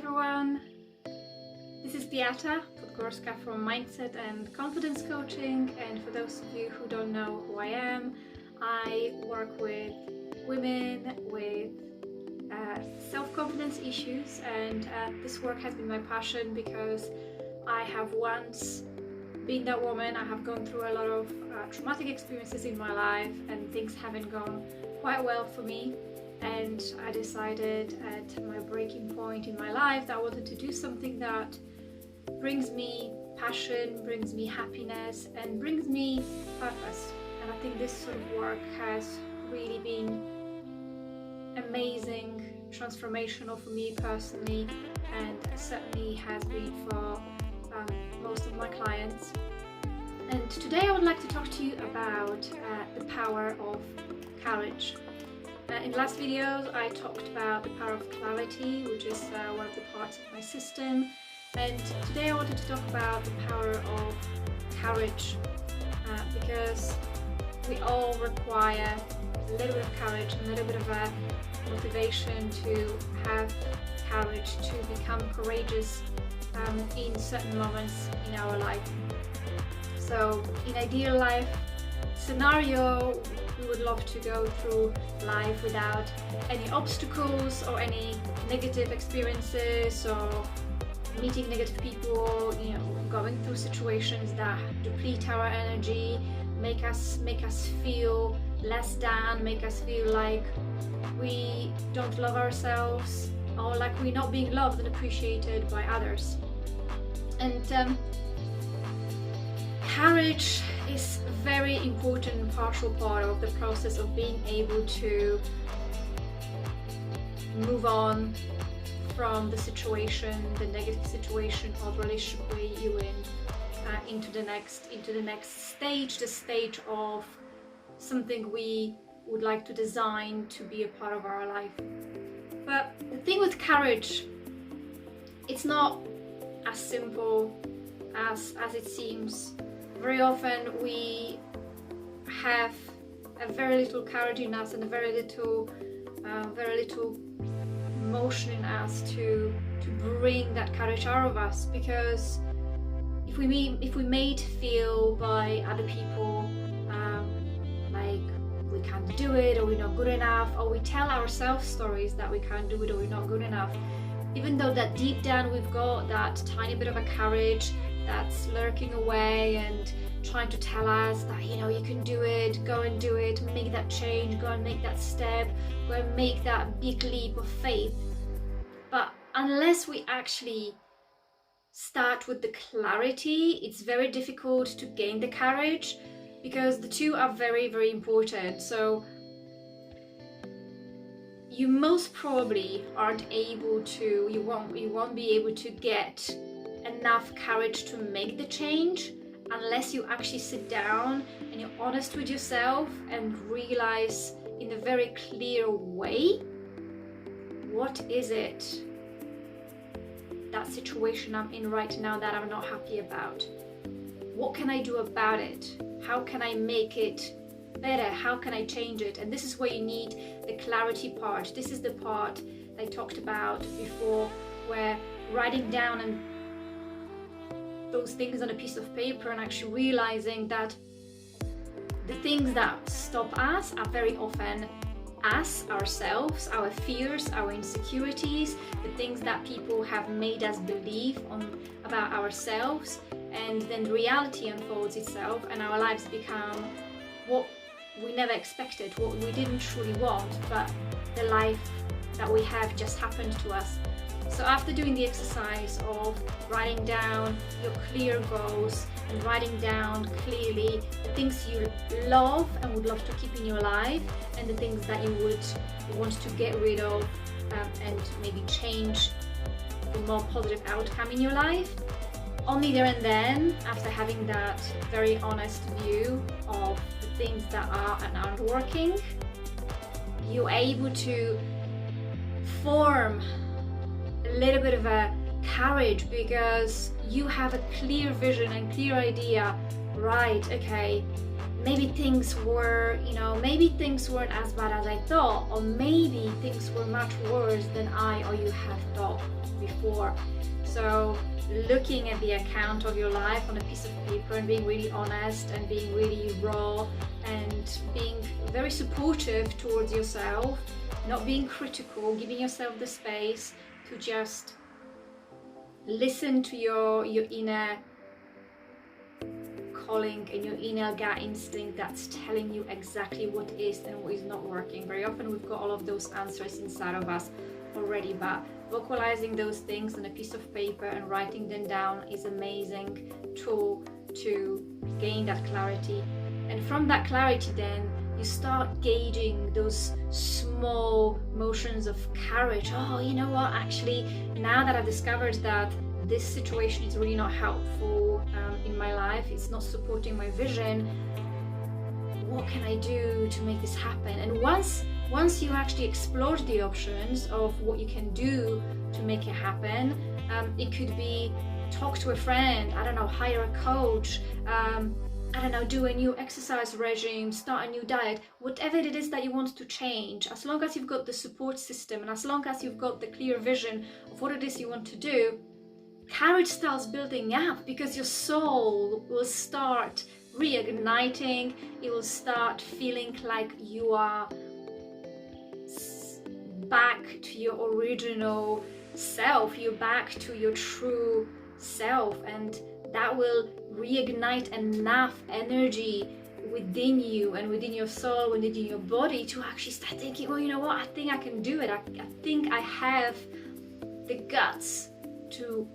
everyone, this is Beata Podgórska from Mindset and Confidence Coaching, and for those of you who don't know who I am, I work with women with self-confidence issues, and this work has been my passion because I have once been that woman. I have gone through a lot of traumatic experiences in my life and things haven't gone quite well for me. And I decided at my breaking point in my life that I wanted to do something that brings me passion, brings me happiness, and brings me purpose. And I think this sort of work has really been amazing, transformational for me personally, and certainly has been for most of my clients. And today I would like to talk to you about the power of courage. In the last videos I talked about the power of clarity, which is one of the parts of my system, and today I wanted to talk about the power of courage, because we all require a little bit of courage and a little bit of a motivation to have courage, to become courageous in certain moments in our life. So in ideal life scenario, we would love to go through life without any obstacles or any negative experiences or meeting negative people, going through situations that deplete our energy, make us feel less than, make us feel like we don't love ourselves or like we're not being loved and appreciated by others. And courage is a very important partial part of the process of being able to move on from the situation, the negative situation or relationship where you're in, into the next stage, the stage of something we would like to design to be a part of our life. But the thing with courage, it's not as simple as it seems. Very often we have a very little courage in us and a very little motion in us to bring that courage out of us, because if we made feel by other people like we can't do it or we're not good enough, or we tell ourselves stories that we can't do it or we're not good enough, even though that deep down we've got that tiny bit of a courage that's lurking away and trying to tell us that you can do it, go and do it, make that change, go and make that step, go and make that big leap of faith. But unless we actually start with the clarity, it's very difficult to gain the courage, because the two are very, very important. So you most probably aren't able to, you won't be able to get enough courage to make the change unless you actually sit down and you're honest with yourself and realize in a very clear way, what is it, that situation I'm in right now that I'm not happy about? What can I do about it? How can I make it better? How can I change it? And this is where you need the clarity part. This is the part I talked about before, where writing down and those things on a piece of paper and actually realizing that the things that stop us are very often us, ourselves, our fears, our insecurities, the things that people have made us believe about ourselves, and then reality unfolds itself and our lives become what we never expected, what we didn't truly want, but the life that we have just happened to us. So after doing the exercise of writing down your clear goals and writing down clearly the things you love and would love to keep in your life, and the things that you would want to get rid of and maybe change for more positive outcome in your life, only there and then, after having that very honest view of the things that are and aren't working, you're able to form a little bit of a courage, because you have a clear vision and clear idea, right? Okay, maybe things were, maybe things weren't as bad as I thought, or maybe things were much worse than I or you have thought before. So looking at the account of your life on a piece of paper and being really honest and being really raw and being very supportive towards yourself, not being critical, giving yourself the space to just listen to your inner calling and your inner gut instinct that's telling you exactly what is and what is not working. Very often we've got all of those answers inside of us already, but vocalizing those things on a piece of paper and writing them down is an amazing tool to gain that clarity. And from that clarity then you start gauging those small motions of courage. Oh, you know what, actually now that I've discovered that this situation is really not helpful in my life, it's not supporting my vision, what can I do to make this happen? And once you actually explore the options of what you can do to make it happen, it could be talk to a friend, I don't know, hire a coach, I don't know, do a new exercise regime, start a new diet, whatever it is that you want to change. As long as you've got the support system and as long as you've got the clear vision of what it is you want to do, courage starts building up, because your soul will start reigniting. It will start feeling like you are back to your original self, you're back to your true self, and that will reignite enough energy within you and within your soul, within your body, to actually start thinking, well, you know what, I think I can do it. I think I have the guts to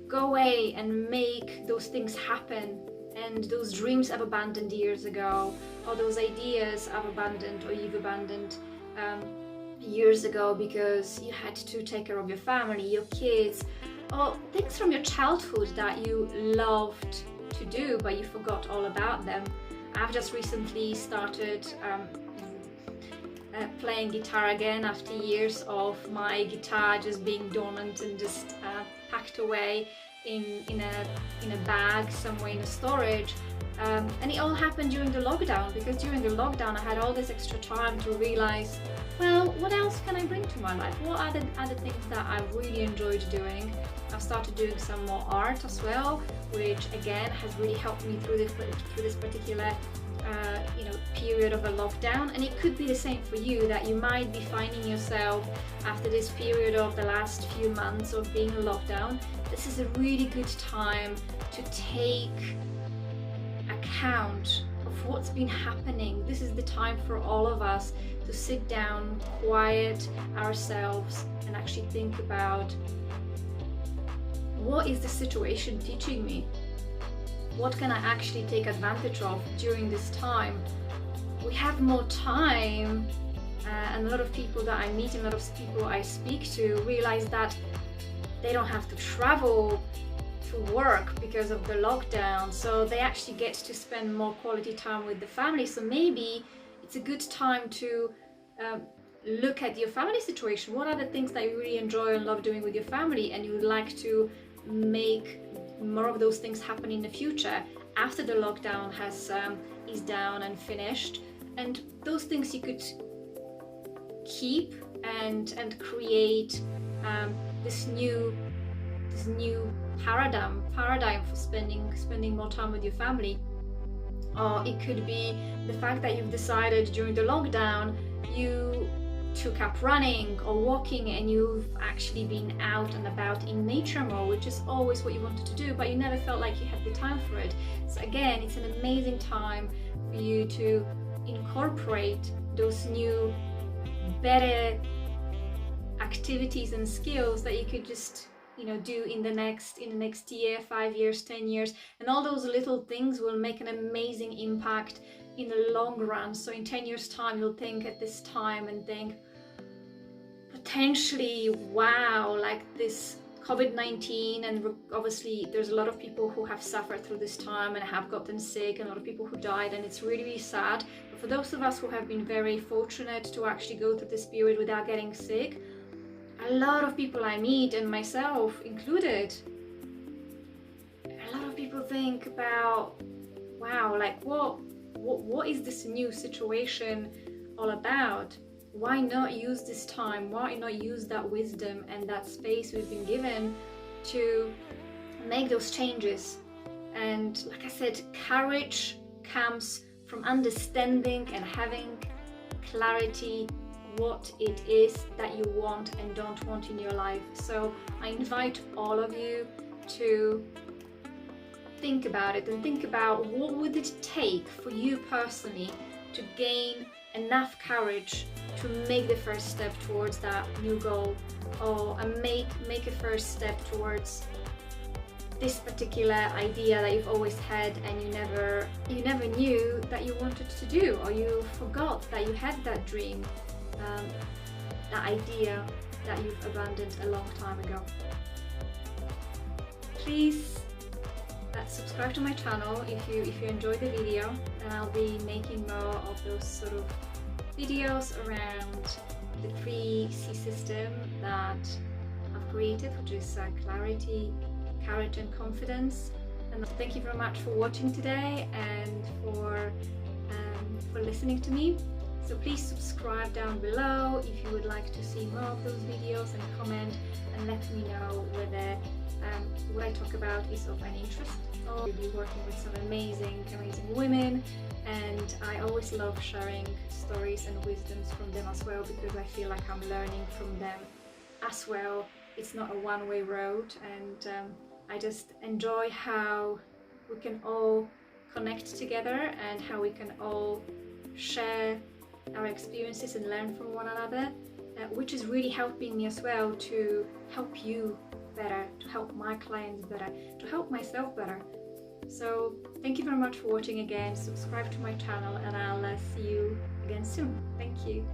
go away and make those things happen, and those dreams I've abandoned years ago, or those ideas I've abandoned or you've abandoned years ago because you had to take care of your family, your kids, or things from your childhood that you loved to do but you forgot all about them. I've just recently started playing guitar again after years of my guitar just being dormant and just packed away in a bag somewhere in a storage. And it all happened during the lockdown, because during the lockdown I had all this extra time to realize, well, what else can I bring to my life? What are the other things that I really enjoyed doing? I've started doing some more art as well, which again has really helped me through this particular period of a lockdown. And it could be the same for you, that you might be finding yourself after this period of the last few months of being in lockdown. This is a really good time to take account of what's been happening. This is the time for all of us to sit down, quiet ourselves, and actually think about, what is the situation teaching me? What can I actually take advantage of during this time? We have more time, and a lot of people that I meet and a lot of people I speak to realize that they don't have to travel to work because of the lockdown, so they actually get to spend more quality time with the family. So maybe it's a good time to look at your family situation. What are the things that you really enjoy and love doing with your family, and you would like to make more of those things happen in the future after the lockdown has eased down and finished? And those things you could keep and create this new paradigm for spending more time with your family. Or it could be the fact that you've decided during the lockdown you took up running or walking, and you've actually been out and about in nature more, which is always what you wanted to do, but you never felt like you had the time for it. So again, it's an amazing time for you to incorporate those new, better activities and skills that you could just do in the next year, 5 years, 10 years, and all those little things will make an amazing impact in the long run. So in 10 years time, you'll think at this time and think, potentially, wow, like this COVID-19, and obviously there's a lot of people who have suffered through this time and have gotten sick, and a lot of people who died, and it's really, really sad. But for those of us who have been very fortunate to actually go through this period without getting sick, a lot of people I meet, and myself included, a lot of people think about, wow, like what what is this new situation all about? Why not use this time? Why not use that wisdom and that space we've been given to make those changes? And like I said, courage comes from understanding and having clarity what it is that you want and don't want in your life. So I invite all of you to think about it and think about what would it take for you personally to gain enough courage to make the first step towards that new goal, or make a first step towards this particular idea that you've always had and you never knew that you wanted to do, or you forgot that you had that dream, that idea that you've abandoned a long time ago. Please subscribe to my channel if you enjoyed the video, and I'll be making more of those sort of videos around the 3C system that I've created, which is clarity, courage and confidence. And thank you very much for watching today and for listening to me. So please subscribe down below if you would like to see more of those videos, and comment and let me know whether what I talk about is of any interest. I'll be working with some amazing women, and I always love sharing stories and wisdoms from them as well, because I feel like I'm learning from them as well. It's not a one-way road, and I just enjoy how we can all connect together and how we can all share our experiences and learn from one another, which is really helping me as well to help you better, to help my clients better, to help myself better. So thank you very much for watching again. Subscribe to my channel, and I'll see you again soon. Thank you.